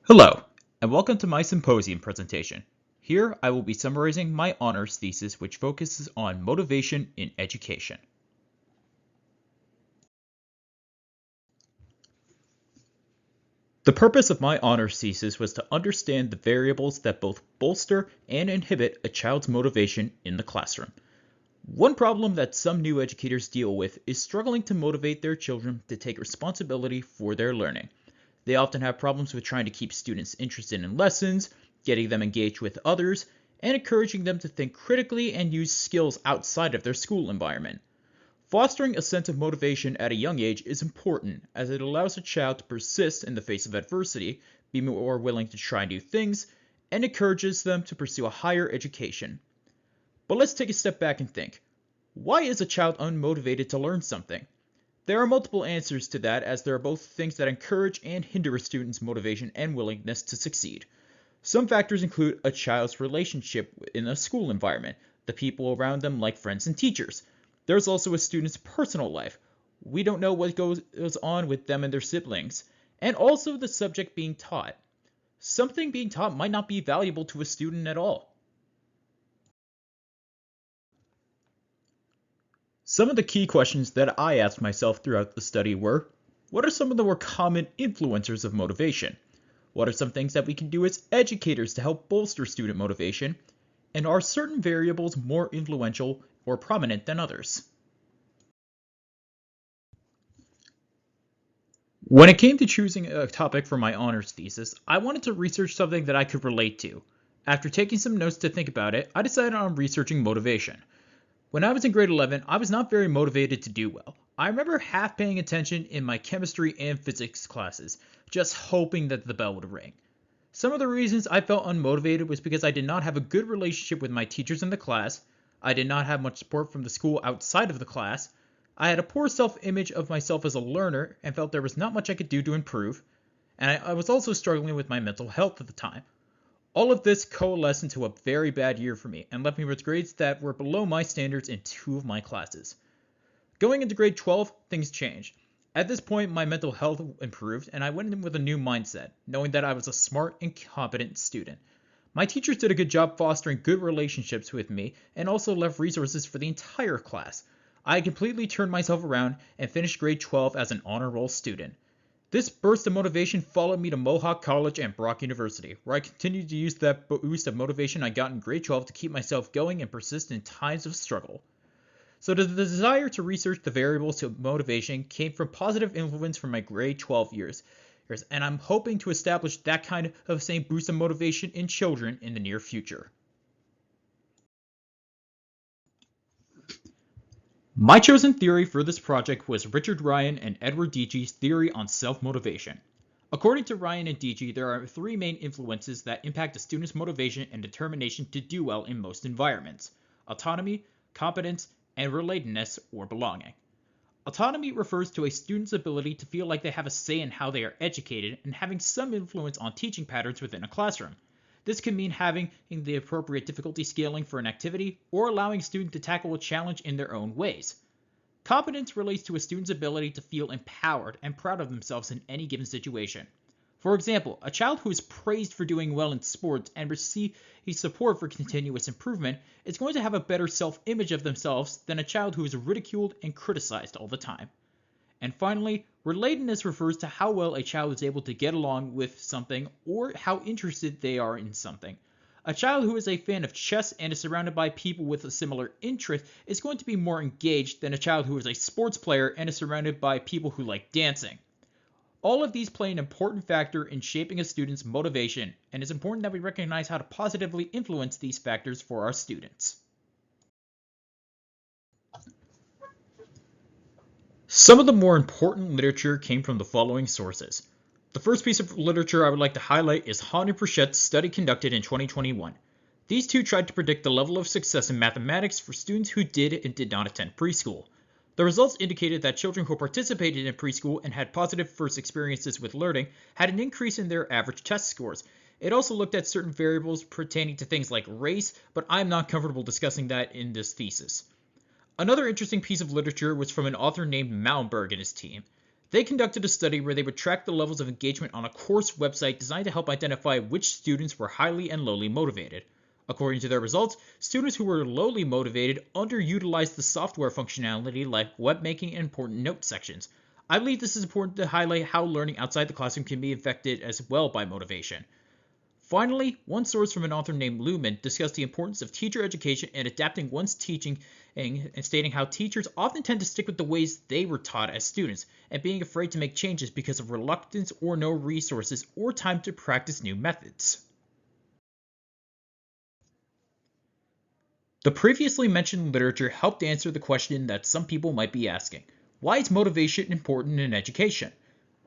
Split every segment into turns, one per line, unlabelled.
Hello, and welcome to my symposium presentation. Here I will be summarizing my honors thesis, which focuses on motivation in education. The purpose of my honors thesis was to understand the variables that both bolster and inhibit a child's motivation in the classroom. One problem that some new educators deal with is struggling to motivate their children to take responsibility for their learning. They often have problems with trying to keep students interested in lessons, getting them engaged with others, and encouraging them to think critically and use skills outside of their school environment. Fostering a sense of motivation at a young age is important as it allows a child to persist in the face of adversity, be more willing to try new things, and encourages them to pursue a higher education. But let's take a step back and think. Why is a child unmotivated to learn something? There are multiple answers to that, as there are both things that encourage and hinder a student's motivation and willingness to succeed. Some factors include a child's relationship in a school environment, the people around them like friends and teachers. There's also a student's personal life. We don't know what goes on with them and their siblings. And also the subject being taught. Something being taught might not be valuable to a student at all. Some of the key questions that I asked myself throughout the study were, what are some of the more common influencers of motivation? What are some things that we can do as educators to help bolster student motivation? And are certain variables more influential or prominent than others? When it came to choosing a topic for my honors thesis, I wanted to research something that I could relate to. After taking some notes to think about it, I decided on researching motivation. When I was in grade 11, I was not very motivated to do well. I remember half paying attention in my chemistry and physics classes, just hoping that the bell would ring. Some of the reasons I felt unmotivated was because I did not have a good relationship with my teachers in the class, I did not have much support from the school outside of the class, I had a poor self-image of myself as a learner and felt there was not much I could do to improve, and I was also struggling with my mental health at the time. All of this coalesced into a very bad year for me and left me with grades that were below my standards in two of my classes. Going into grade 12, things changed. At this point, my mental health improved, and I went in with a new mindset, knowing that I was a smart and competent student. My teachers did a good job fostering good relationships with me and also left resources for the entire class. I completely turned myself around and finished grade 12 as an honor roll student. This burst of motivation followed me to Mohawk College and Brock University, where I continued to use that boost of motivation I got in grade 12 to keep myself going and persist in times of struggle. So the desire to research the variables of motivation came from positive influence from my grade 12 years, and I'm hoping to establish that kind of same boost of motivation in children in the near future. My chosen theory for this project was Richard Ryan and Edward Deege's theory on self-motivation. According to Ryan and Deege, there are three main influences that impact a student's motivation and determination to do well in most environments: autonomy, competence, and relatedness or belonging. Autonomy refers to a student's ability to feel like they have a say in how they are educated and having some influence on teaching patterns within a classroom. This can mean having the appropriate difficulty scaling for an activity or allowing a student to tackle a challenge in their own ways. Competence relates to a student's ability to feel empowered and proud of themselves in any given situation. For example, a child who is praised for doing well in sports and receives support for continuous improvement is going to have a better self-image of themselves than a child who is ridiculed and criticized all the time. And finally, relatedness refers to how well a child is able to get along with something or how interested they are in something. A child who is a fan of chess and is surrounded by people with a similar interest is going to be more engaged than a child who is a sports player and is surrounded by people who like dancing. All of these play an important factor in shaping a student's motivation, and it's important that we recognize how to positively influence these factors for our students. Some of the more important literature came from the following sources. The first piece of literature I would like to highlight is Hahn and Pruchett's study conducted in 2021. These two tried to predict the level of success in mathematics for students who did and did not attend preschool. The results indicated that children who participated in preschool and had positive first experiences with learning had an increase in their average test scores. It also looked at certain variables pertaining to things like race, but I'm not comfortable discussing that in this thesis. Another interesting piece of literature was from an author named Malmberg and his team. They conducted a study where they would track the levels of engagement on a course website designed to help identify which students were highly and lowly motivated. According to their results, students who were lowly motivated underutilized the software functionality like webmaking and important note sections. I believe this is important to highlight how learning outside the classroom can be affected as well by motivation. Finally, one source from an author named Luhmann discussed the importance of teacher education and adapting one's teaching, and stating how teachers often tend to stick with the ways they were taught as students and being afraid to make changes because of reluctance or no resources or time to practice new methods. The previously mentioned literature helped answer the question that some people might be asking: why is motivation important in education?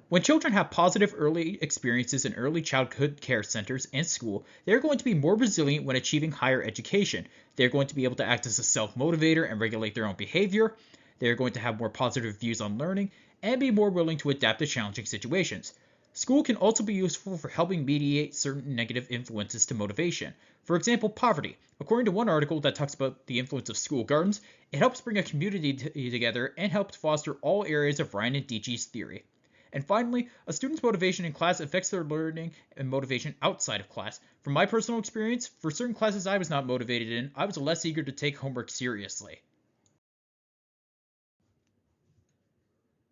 When children have positive early experiences in early childhood care centers and school, they are going to be more resilient when achieving higher education. They are going to be able to act as a self-motivator and regulate their own behavior. They are going to have more positive views on learning and be more willing to adapt to challenging situations. School can also be useful for helping mediate certain negative influences to motivation. For example, poverty. According to one article that talks about the influence of school gardens, it helps bring a community together and helps foster all areas of Ryan and Dietschy's theory. And finally, a student's motivation in class affects their learning and motivation outside of class. From my personal experience, for certain classes I was not motivated in, I was less eager to take homework seriously.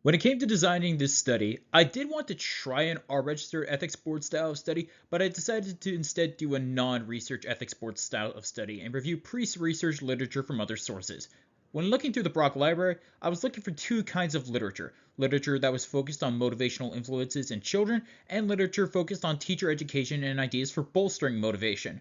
When it came to designing this study, I did want to try an R-registered ethics board style of study, but I decided to instead do a non-research ethics board style of study and review pre-research literature from other sources. When looking through the Brock Library, I was looking for two kinds of literature: literature that was focused on motivational influences in children, and literature focused on teacher education and ideas for bolstering motivation.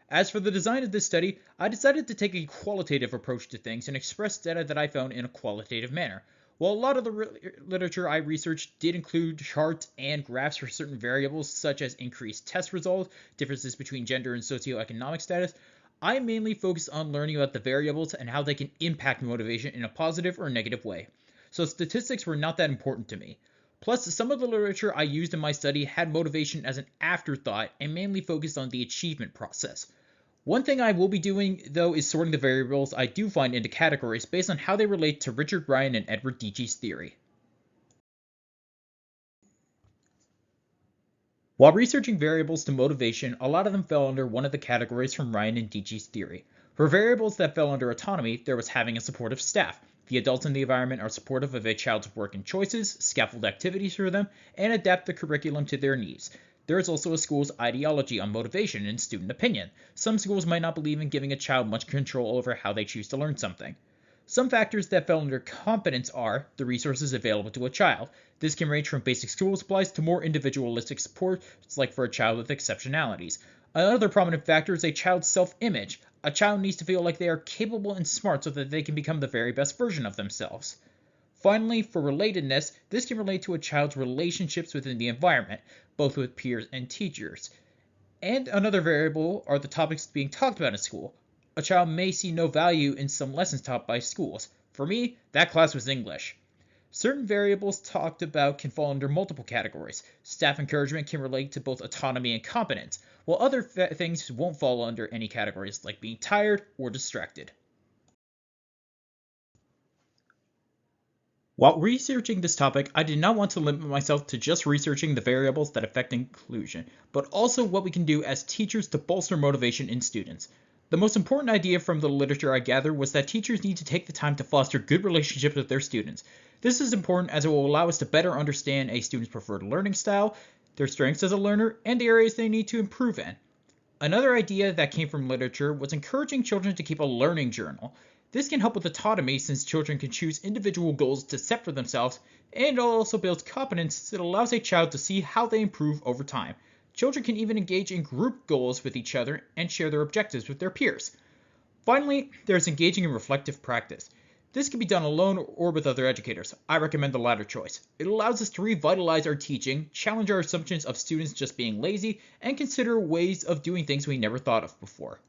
As for the design of this study, I decided to take a qualitative approach to things and express data that I found in a qualitative manner. While a lot of the literature I researched did include charts and graphs for certain variables such as increased test results, differences between gender and socioeconomic status, I mainly focused on learning about the variables and how they can impact motivation in a positive or negative way. So statistics were not that important to me. Plus, some of the literature I used in my study had motivation as an afterthought and mainly focused on the achievement process. One thing I will be doing, though, is sorting the variables I do find into categories based on how they relate to Richard Ryan and Edward Dietschy's theory. While researching variables to motivation, a lot of them fell under one of the categories from Ryan and Dietschy's theory. For variables that fell under autonomy, there was having a supportive staff. The adults in the environment are supportive of a child's work and choices, scaffold activities for them, and adapt the curriculum to their needs. There is also a school's ideology on motivation and student opinion. Some schools might not believe in giving a child much control over how they choose to learn something. Some factors that fell under competence are the resources available to a child. This can range from basic school supplies to more individualistic support, like for a child with exceptionalities. Another prominent factor is a child's self-image. A child needs to feel like they are capable and smart so that they can become the very best version of themselves. Finally, for relatedness, this can relate to a child's relationships within the environment, both with peers and teachers. And another variable are the topics being talked about in school. A child may see no value in some lessons taught by schools. For me, that class was English. Certain variables talked about can fall under multiple categories. Staff encouragement can relate to both autonomy and competence, while other things won't fall under any categories, like being tired or distracted. While researching this topic, I did not want to limit myself to just researching the variables that affect inclusion, but also what we can do as teachers to bolster motivation in students. The most important idea from the literature I gathered was that teachers need to take the time to foster good relationships with their students. This is important as it will allow us to better understand a student's preferred learning style, their strengths as a learner, and the areas they need to improve in. Another idea that came from literature was encouraging children to keep a learning journal. This can help with autonomy since children can choose individual goals to set for themselves, and it also builds competence that allows a child to see how they improve over time. Children can even engage in group goals with each other and share their objectives with their peers. Finally, there's engaging in reflective practice. This can be done alone or with other educators. I recommend the latter choice. It allows us to revitalize our teaching, challenge our assumptions of students just being lazy, and consider ways of doing things we never thought of before.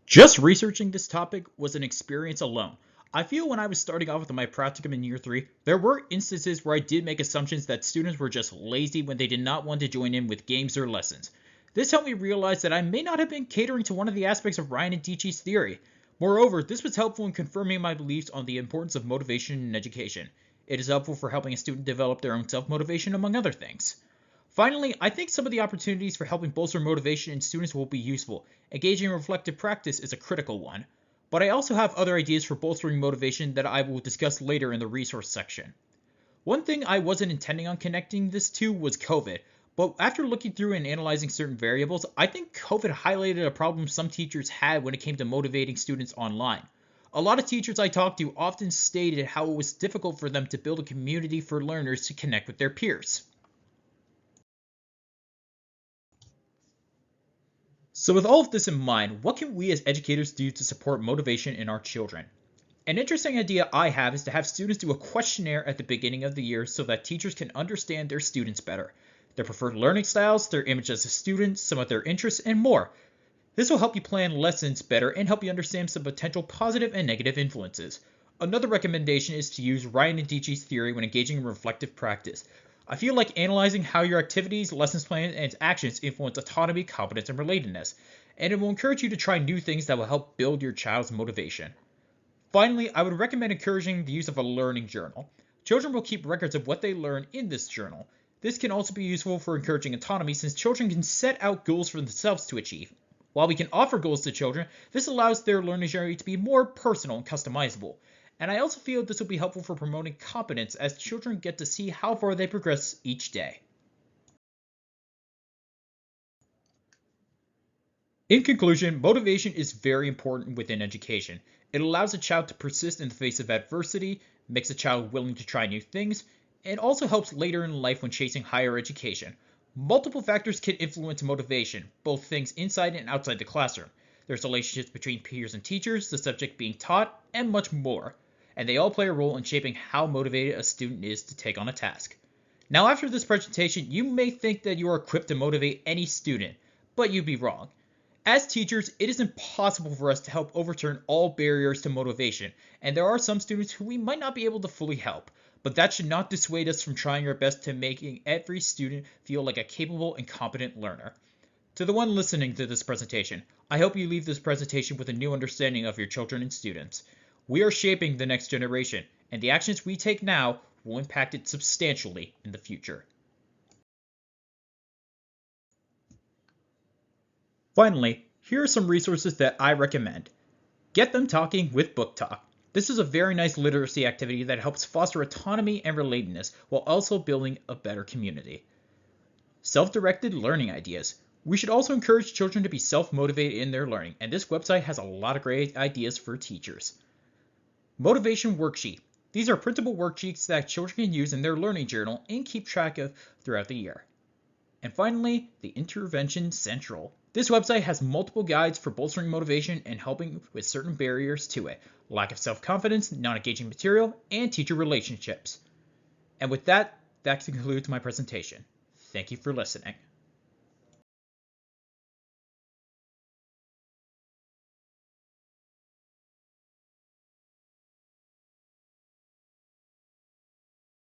Just researching this topic was an experience alone. I feel when I was starting off with my practicum in year 3, there were instances where I did make assumptions that students were just lazy when they did not want to join in with games or lessons. This helped me realize that I may not have been catering to one of the aspects of Ryan and Dietschy's theory. Moreover, this was helpful in confirming my beliefs on the importance of motivation in education. It is helpful for helping a student develop their own self-motivation, among other things. Finally, I think some of the opportunities for helping bolster motivation in students will be useful. Engaging in reflective practice is a critical one. But I also have other ideas for bolstering motivation that I will discuss later in the resource section. One thing I wasn't intending on connecting this to was COVID, but after looking through and analyzing certain variables, I think COVID highlighted a problem some teachers had when it came to motivating students online. A lot of teachers I talked to often stated how it was difficult for them to build a community for learners to connect with their peers. So with all of this in mind, what can we as educators do to support motivation in our children? An interesting idea I have is to have students do a questionnaire at the beginning of the year so that teachers can understand their students better, their preferred learning styles, their image as a student, some of their interests, and more. This will help you plan lessons better and help you understand some potential positive and negative influences. Another recommendation is to use Ryan and Dietschy's theory when engaging in reflective practice. I feel like analyzing how your activities, lessons plans, and actions influence autonomy, competence, and relatedness, and it will encourage you to try new things that will help build your child's motivation. Finally, I would recommend encouraging the use of a learning journal. Children will keep records of what they learn in this journal. This can also be useful for encouraging autonomy since children can set out goals for themselves to achieve. While we can offer goals to children, this allows their learning journey to be more personal and customizable. And I also feel this will be helpful for promoting competence as children get to see how far they progress each day. In conclusion, motivation is very important within education. It allows a child to persist in the face of adversity, makes a child willing to try new things, and also helps later in life when chasing higher education. Multiple factors can influence motivation, both things inside and outside the classroom. There's relationships between peers and teachers, the subject being taught, and much more. And they all play a role in shaping how motivated a student is to take on a task. Now, after this presentation, you may think that you are equipped to motivate any student, but you'd be wrong. As teachers, it is impossible for us to help overturn all barriers to motivation, and there are some students who we might not be able to fully help, but that should not dissuade us from trying our best to making every student feel like a capable and competent learner. To the one listening to this presentation, I hope you leave this presentation with a new understanding of your children and students. We are shaping the next generation, and the actions we take now will impact it substantially in the future. Finally, here are some resources that I recommend. Get Them Talking with Book Talk. This is a very nice literacy activity that helps foster autonomy and relatedness while also building a better community. Self-directed learning ideas. We should also encourage children to be self-motivated in their learning, and this website has a lot of great ideas for teachers. Motivation Worksheet. These are printable worksheets that children can use in their learning journal and keep track of throughout the year. And finally, the Intervention Central. This website has multiple guides for bolstering motivation and helping with certain barriers to it, lack of self-confidence, non-engaging material, and teacher relationships. And with that, that concludes my presentation. Thank you for listening.